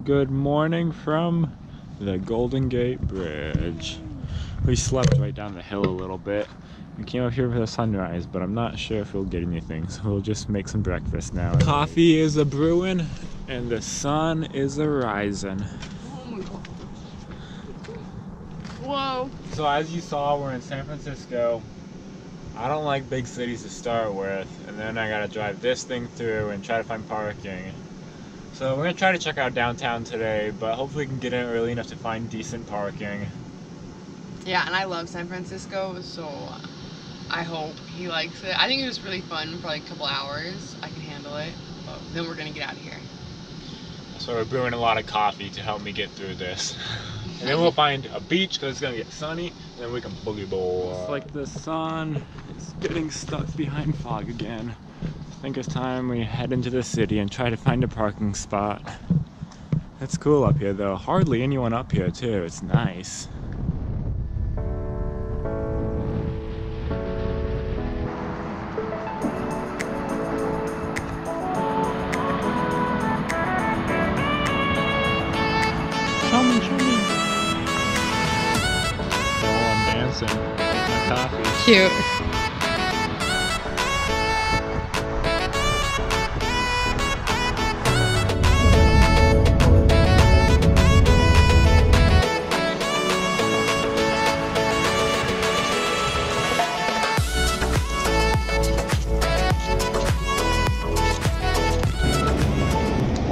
Good morning from the Golden Gate Bridge. We slept right down the hill a little bit. We came up here for the sunrise, but I'm not sure if we'll get anything, so we'll just make some breakfast now. Coffee is a brewing and the sun is a rising. Oh my God. Whoa. So as you saw, we're in San Francisco. I don't like big cities to start with, and then I gotta drive this thing through and try to find parking. So we're gonna try to check out downtown today, but hopefully we can get in early enough to find decent parking. Yeah, and I love San Francisco, so I hope he likes it. I think it was really fun for like a couple hours. I can handle it, but then we're gonna get out of here. So we're brewing a lot of coffee to help me get through this. And then we'll find a beach because it's gonna get sunny, and then we can boogie bowl. It's like the sun is getting stuck behind fog again. I think it's time we head into the city and try to find a parking spot. It's cool up here though. Hardly anyone up here too. It's nice. Show me. Oh, I'm dancing. My coffee. Cute.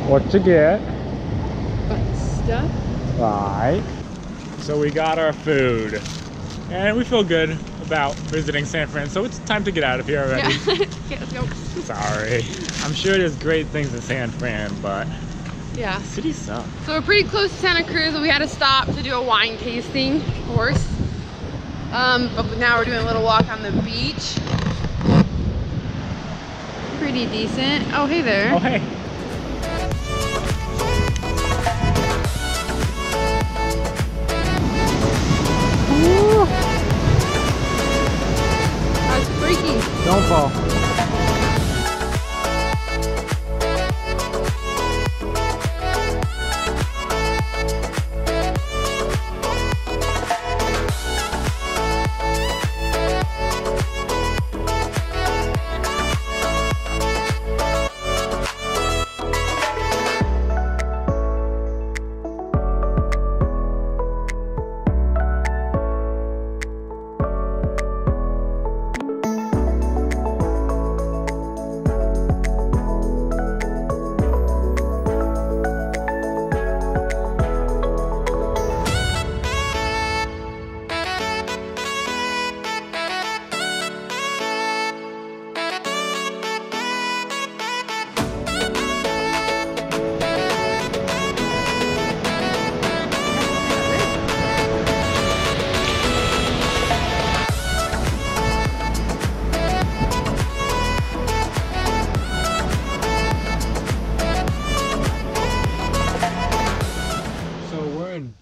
What you get? Fun stuff. Right. So we got our food, and we feel good about visiting San Fran, so it's time to get out of here already. Yeah. Okay, let's go. Sorry. I'm sure there's great things in San Fran, but Yeah. the city sucks. So we're pretty close to Santa Cruz, but we had to stop to do a wine tasting, of course. But now we're doing a little walk on the beach. Pretty decent. Oh, hey there. Oh, hey. Ooh. That's freaky. Don't fall.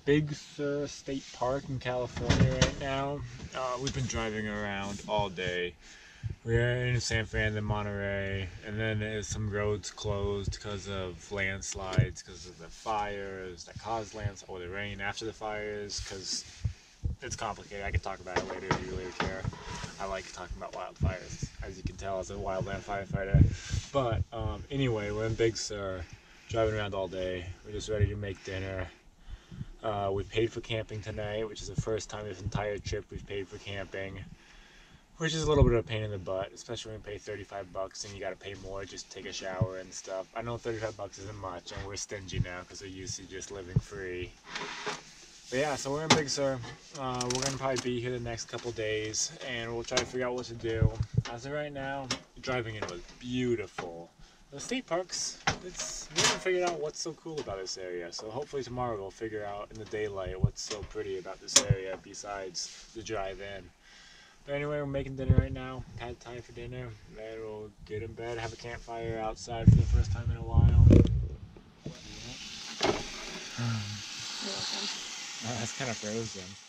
Big Sur State Park in California right now. We've been driving around all day. We're in San Fran, then Monterey, and then there's some roads closed because of landslides, because of the fires that caused landslides, or the rain after the fires, because it's complicated. I can talk about it later if you really care. I like talking about wildfires, as you can tell as a wildland firefighter. But anyway, we're in Big Sur, driving around all day. We're just ready to make dinner. We paid for camping tonight, which is the first time this entire trip we've paid for camping, which is a little bit of a pain in the butt, especially when you pay 35 bucks and you gotta pay more just to take a shower and stuff. I know 35 bucks isn't much, and we're stingy now because we're used to just living free. But yeah, so we're in Big Sur. We're gonna probably be here the next couple days, and we'll try to figure out what to do. As of right now, driving in was beautiful. The state parks, we haven't figured out what's so cool about this area, so hopefully tomorrow we'll figure out in the daylight what's so pretty about this area besides the drive in. But anyway, we're making dinner right now, pad thai for dinner, then we'll get in bed, have a campfire outside for the first time in a while. That's kind of frozen.